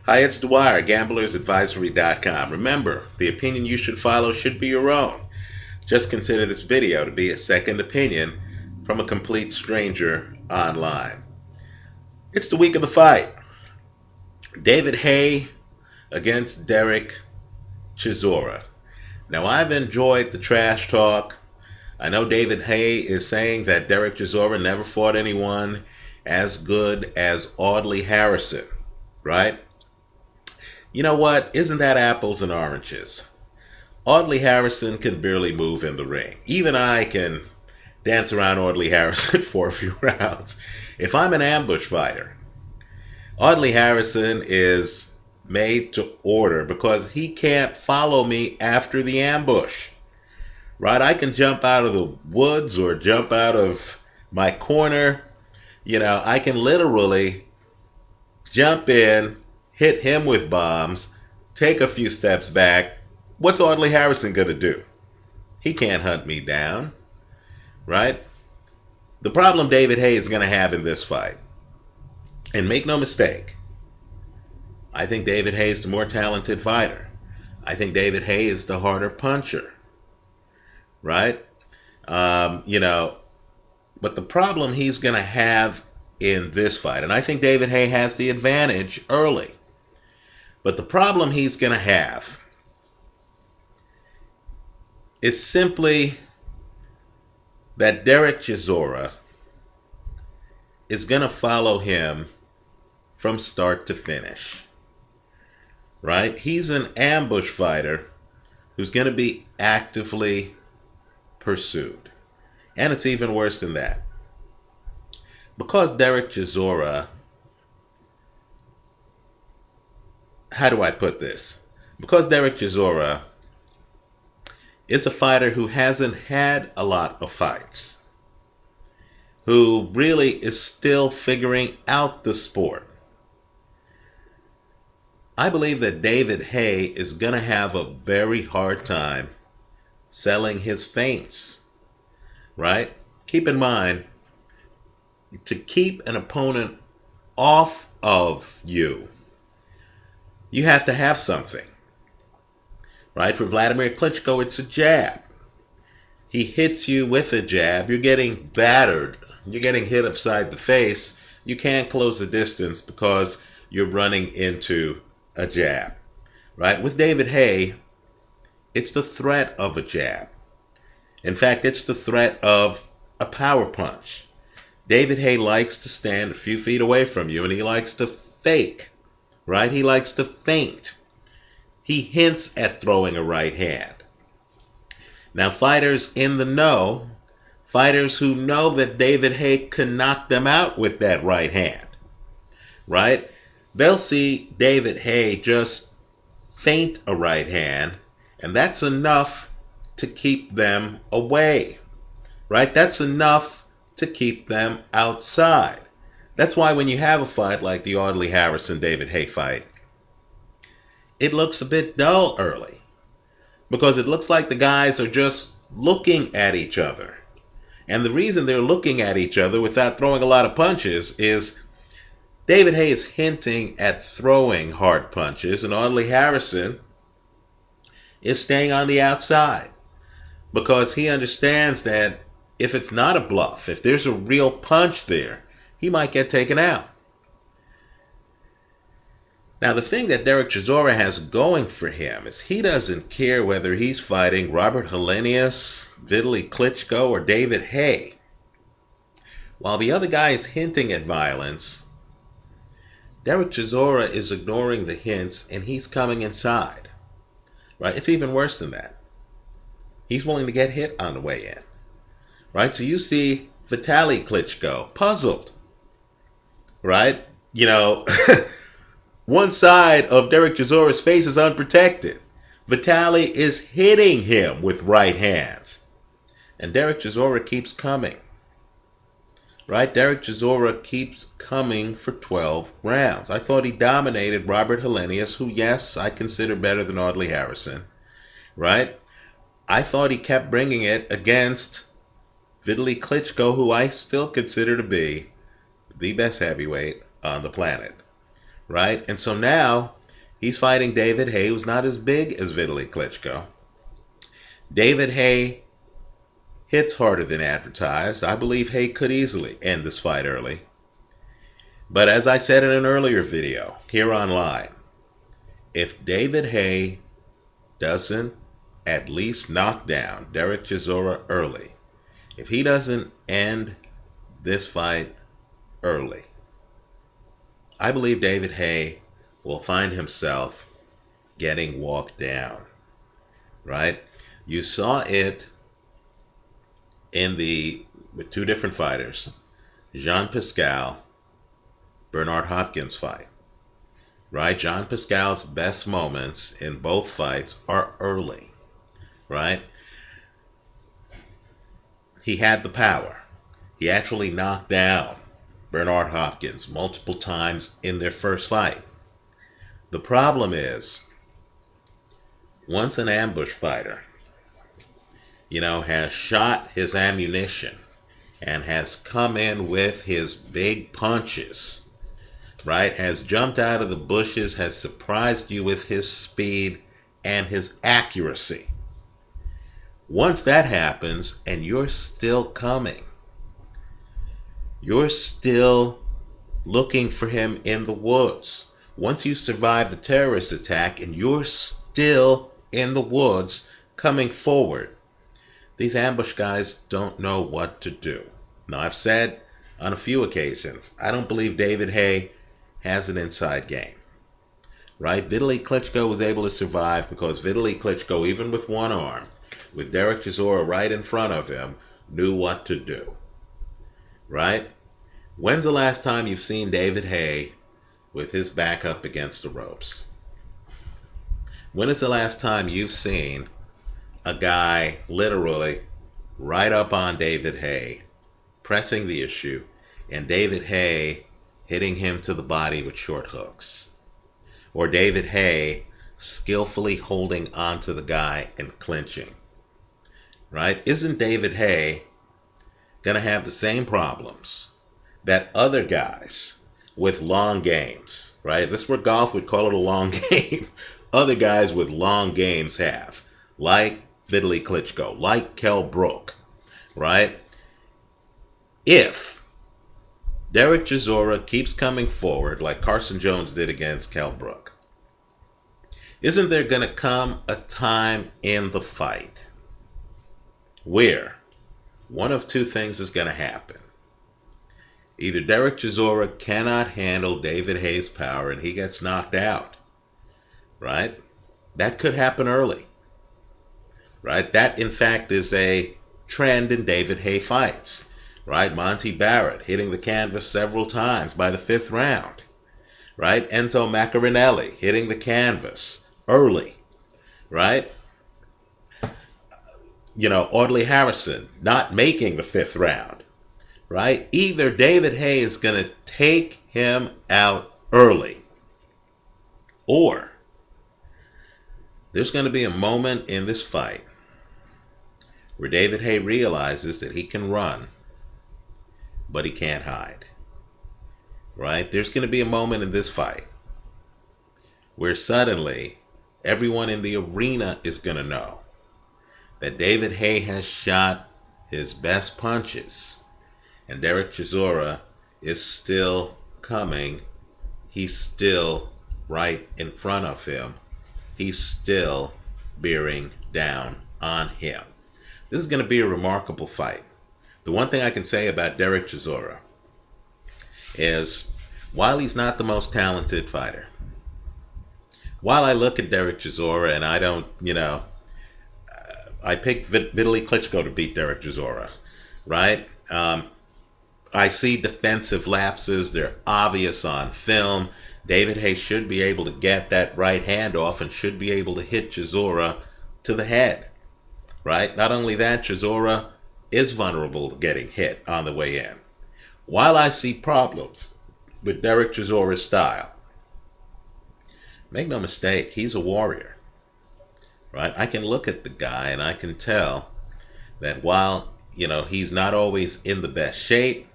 Hi, it's Dwyer, gamblersadvisory.com. Remember, the opinion you should follow should be your own. Just consider this video to be a second opinion from a complete stranger online. It's the week of the fight. David Haye against Dereck Chisora. Now, I've enjoyed the trash talk. I know David Haye is saying that Dereck Chisora never fought anyone as good as Audley Harrison, right? You know what? Isn't that apples and oranges? Audley Harrison can barely move in the ring. Even I can dance around Audley Harrison for a few rounds. If I'm an ambush fighter, Audley Harrison is made to order because he can't follow me after the ambush. Right? I can jump out of the woods or jump out of my corner. I can literally jump in, hit him with bombs, take a few steps back. What's Audley Harrison going to do? He can't hunt me down, right? The problem David Haye is going to have in this fight, and make no mistake, I think David Haye is the more talented fighter. I think David Haye is the harder puncher, right? But the problem he's going to have in this fight, and I think David Haye has the advantage early, but the problem he's going to have is simply that Dereck Chisora is going to follow him from start to finish, right? He's an ambush fighter who's going to be actively pursued. And it's even worse than that. Because Dereck Chisora, how do I put this? Because Dereck Chisora is a fighter who hasn't had a lot of fights, who really is still figuring out the sport, I believe that David Haye is going to have a very hard time selling his feints, right? Keep in mind, to keep an opponent off of you, you have to have something, right? For Vladimir Klitschko, it's a jab. He hits you with a jab. You're getting battered. You're getting hit upside the face. You can't close the distance because you're running into a jab, right? With David Haye, it's the threat of a jab. In fact, it's the threat of a power punch. David Haye likes to stand a few feet away from you, and he likes to fake, right? He likes to feint. He hints at throwing a right hand. Now, fighters in the know, fighters who know that David Haye can knock them out with that right hand, right? They'll see David Haye just feint a right hand, and that's enough to keep them away, right? That's enough to keep them outside. That's why when you have a fight like the Audley Harrison-David Haye fight, it looks a bit dull early because it looks like the guys are just looking at each other. And the reason they're looking at each other without throwing a lot of punches is David Haye is hinting at throwing hard punches, and Audley Harrison is staying on the outside because he understands that if it's not a bluff, if there's a real punch there, he might get taken out. Now, the thing that Dereck Chisora has going for him is he doesn't care whether he's fighting Robert Helenius, Vitaly Klitschko, or David Haye. While the other guy is hinting at violence, Dereck Chisora is ignoring the hints and he's coming inside, right? It's even worse than that. He's willing to get hit on the way in, right? So you see Vitaly Klitschko puzzled, right? One side of Dereck Chisora's face is unprotected. Vitaly is hitting him with right hands. And Dereck Chisora keeps coming. Right? Dereck Chisora keeps coming for 12 rounds. I thought he dominated Robert Helenius, who, yes, I consider better than Audley Harrison. Right? I thought he kept bringing it against Vitaly Klitschko, who I still consider to be the best heavyweight on the planet. right? And so now he's fighting David Haye, who's not as big as Vitaly Klitschko. David Haye hits harder than advertised. I believe Haye could easily end this fight early. But as I said in an earlier video here online, if David Haye doesn't at least knock down Dereck Chisora early, if he doesn't end this fight early, I believe David Haye will find himself getting walked down, right? You saw it with two different fighters, Jean Pascal, Bernard Hopkins fight, right? Jean Pascal's best moments in both fights are early, right? He had the power. He actually knocked down Bernard Hopkins multiple times in their first fight. The problem is, once an ambush fighter, has shot his ammunition and has come in with his big punches, right? Has jumped out of the bushes, has surprised you with his speed and his accuracy. Once that happens and you're still coming, you're still looking for him in the woods. Once you survive the terrorist attack and you're still in the woods coming forward, these ambush guys don't know what to do. Now, I've said on a few occasions, I don't believe David Haye has an inside game, right? Vitaly Klitschko was able to survive because Vitaly Klitschko, even with one arm, with Dereck Chisora right in front of him, knew what to do, right? When's the last time you've seen David Haye with his back up against the ropes? When is the last time you've seen a guy literally right up on David Haye, pressing the issue, and David Haye hitting him to the body with short hooks? Or David Haye skillfully holding onto the guy and clinching, right? Isn't David Haye going to have the same problems that other guys with long games, right? If this were golf, we'd call it a long game. Other guys with long games have, like Vitaly Klitschko, like Kell Brook, right? If Dereck Chisora keeps coming forward like Carson Jones did against Kell Brook, isn't there going to come a time in the fight where one of two things is going to happen? Either Dereck Chisora cannot handle David Haye's power and he gets knocked out, right? That could happen early, right? That, in fact, is a trend in David Haye fights, right? Monty Barrett hitting the canvas several times by the fifth round, right? Enzo Maccarinelli hitting the canvas early, right? Audley Harrison not making the fifth round, right? Either David Haye is going to take him out early, or there's going to be a moment in this fight where David Haye realizes that he can run, but he can't hide, right? There's going to be a moment in this fight where suddenly everyone in the arena is going to know that David Haye has shot his best punches and Dereck Chisora is still coming. He's still right in front of him. He's still bearing down on him. This is going to be a remarkable fight. The one thing I can say about Dereck Chisora is, while he's not the most talented fighter, while I look at Dereck Chisora and I don't, I picked Vitaly Klitschko to beat Dereck Chisora, right? I see defensive lapses. They're obvious on film. David Haye should be able to get that right hand off and should be able to hit Chisora to the head, right? Not only that, Chisora is vulnerable to getting hit on the way in. While I see problems with Dereck Chisora's style, make no mistake, he's a warrior, right? I can look at the guy and I can tell that while, he's not always in the best shape,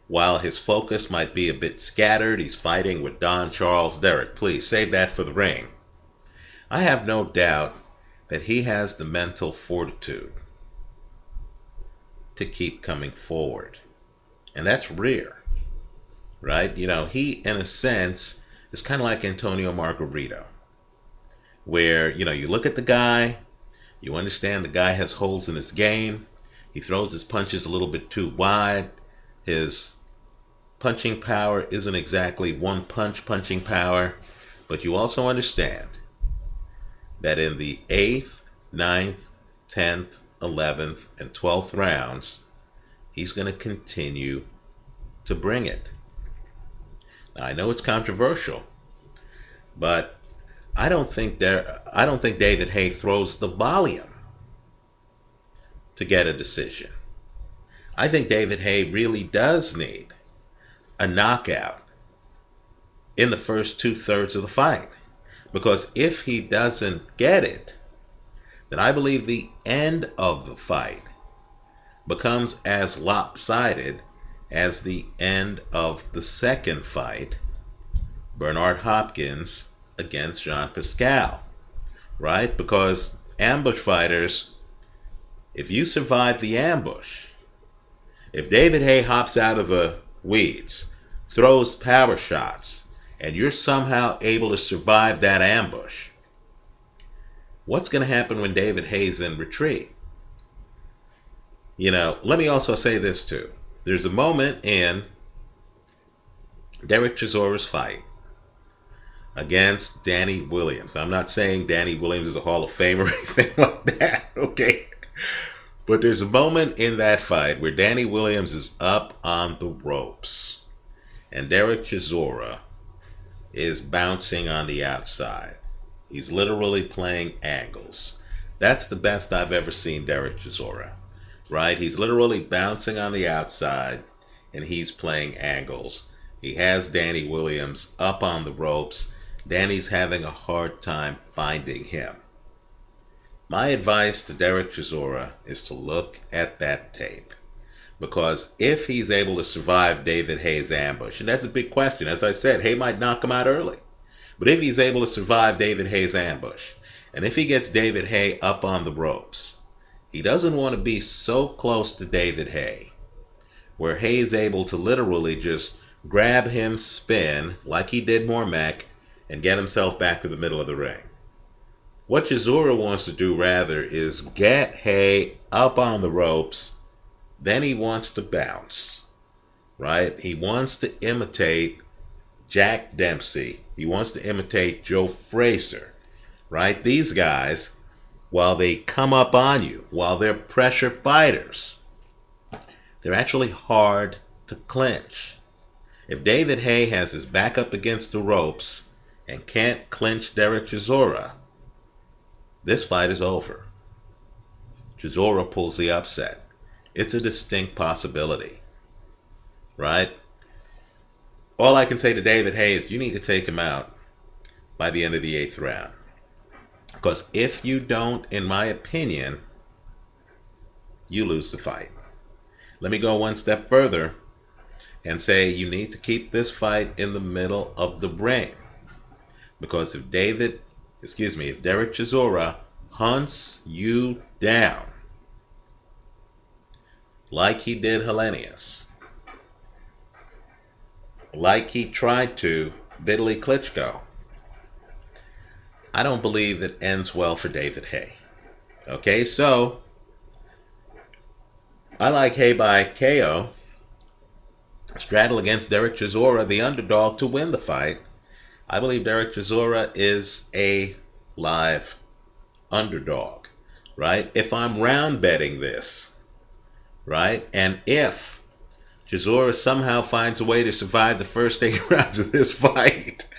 while his focus might be a bit scattered, he's fighting with Don Charles Dereck. Please save that for the ring. I have no doubt that he has the mental fortitude to keep coming forward. And that's rare, right? You know, he, in a sense, is kind of like Antonio Margarito, where, you know, you look at the guy, you understand the guy has holes in his game, he throws his punches a little bit too wide, his punching power isn't exactly one punch punching power, but you also understand that in the 8th, 9th, 10th, 11th, and 12th rounds, he's going to continue to bring it. Now, I know it's controversial, but I don't think David Haye throws the volume to get a decision. I think David Haye really does need a knockout in the first 2/3 of the fight. Because if he doesn't get it, then I believe the end of the fight becomes as lopsided as the end of the second fight, Bernard Hopkins against Jean Pascal, right? Because ambush fighters, if you survive the ambush, if David Haye hops out of the weeds, throws power shots, and you're somehow able to survive that ambush, what's going to happen when David Haye's in retreat? You know, let me also say this too. There's a moment in Dereck Chisora's fight against Danny Williams. I'm not saying Danny Williams is a Hall of Famer or anything like that, okay? But there's a moment in that fight where Danny Williams is up on the ropes and Dereck Chisora is bouncing on the outside. He's literally playing angles. That's the best I've ever seen Dereck Chisora, right? He's literally bouncing on the outside and he's playing angles. He has Danny Williams up on the ropes. Danny's having a hard time finding him. My advice to Dereck Chisora is to look at that tape. Because if he's able to survive David Haye's ambush, and that's a big question. As I said, Haye might knock him out early. But if he's able to survive David Haye's ambush, and if he gets David Haye up on the ropes, he doesn't want to be so close to David Haye, where Haye is able to literally just grab him, spin, like he did Mormac, and get himself back to the middle of the ring. What Chisora wants to do rather is get Haye up on the ropes. Then he wants to bounce, right? He wants to imitate Jack Dempsey. He wants to imitate Joe Frazier, right? These guys, while they come up on you, while they're pressure fighters, they're actually hard to clinch. If David Haye has his back up against the ropes and can't clinch Dereck Chisora, this fight is over. Chisora pulls the upset. It's a distinct possibility, right? All I can say to David Haye is you need to take him out by the end of the 8th round. Because if you don't, in my opinion, you lose the fight. Let me go one step further and say you need to keep this fight in the middle of the ring. Because if Dereck Chisora hunts you down, like he did Hellenius, like he tried to Vitaly Klitschko, I don't believe it ends well for David Haye. Okay, so I like Haye by KO. Straddle against Dereck Chisora, the underdog, to win the fight. I believe Dereck Chisora is a live underdog, right? If I'm round betting this, right? And if Chisora somehow finds a way to survive the first 8 rounds of this fight,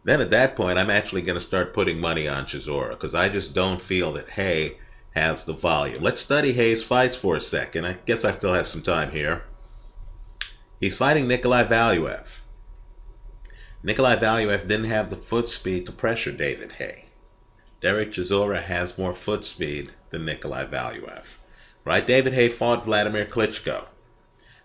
then at that point, I'm actually going to start putting money on Chisora because I just don't feel that Haye has the volume. Let's study Haye's fights for a second. I guess I still have some time here. He's fighting Nikolai Valuev. Nikolai Valuev didn't have the foot speed to pressure David Haye. Dereck Chisora has more foot speed than Nikolai Valuev. Right? David Haye fought Vladimir Klitschko.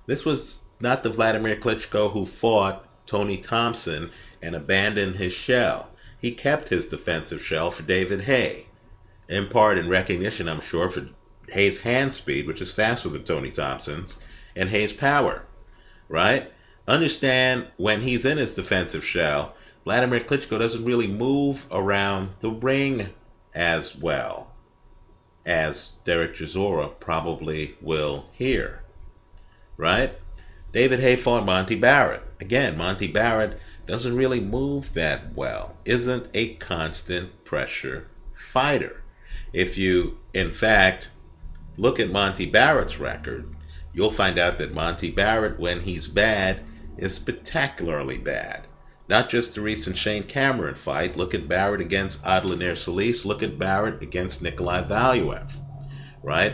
This was not the Vladimir Klitschko who fought Tony Thompson and abandoned his shell. He kept his defensive shell for David Haye, in part in recognition, I'm sure, for Haye's hand speed, which is faster than Tony Thompson's, and Haye's power, right? Understand, when he's in his defensive shell, Vladimir Klitschko doesn't really move around the ring as well as Dereck Chisora probably will here, right? David Haye fought Monty Barrett. Again, Monty Barrett doesn't really move that well, isn't a constant pressure fighter. If you, in fact, look at Monty Barrett's record, you'll find out that Monty Barrett, when he's bad, is spectacularly bad. Not just the recent Shane Cameron fight. Look at Barrett against Adlanir Solis. Look at Barrett against Nikolai Valuev, right?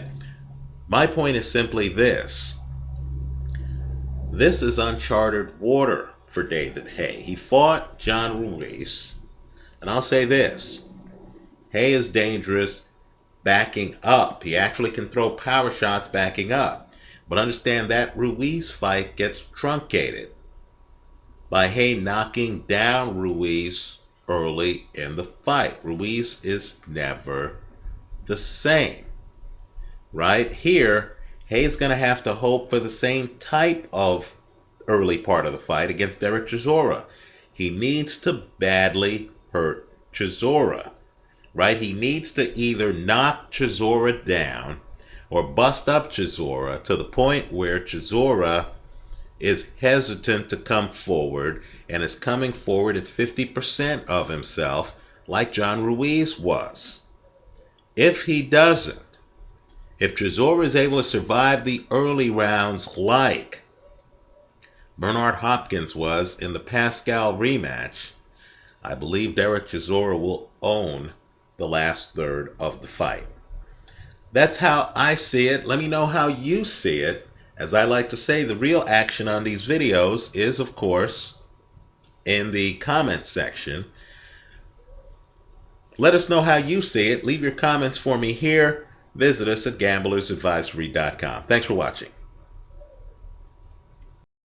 My point is simply this. This is uncharted water for David Haye. He fought John Ruiz, and I'll say this. Haye is dangerous backing up. He actually can throw power shots backing up. But understand that Ruiz fight gets truncated by Haye knocking down Ruiz early in the fight. Ruiz is never the same, right? Here, Haye's going to have to hope for the same type of early part of the fight against Dereck Chisora. He needs to badly hurt Chisora, right? He needs to either knock Chisora down or bust up Chisora to the point where Chisora is hesitant to come forward and is coming forward at 50% of himself like John Ruiz was. If he doesn't, if Chisora is able to survive the early rounds like Bernard Hopkins was in the Pascal rematch, I believe Dereck Chisora will own the last third of the fight. That's how I see it. Let me know how you see it. As I like to say, the real action on these videos is, of course, in the comment section. Let us know how you see it. Leave your comments for me here. Visit us at gamblersadvisory.com. Thanks for watching.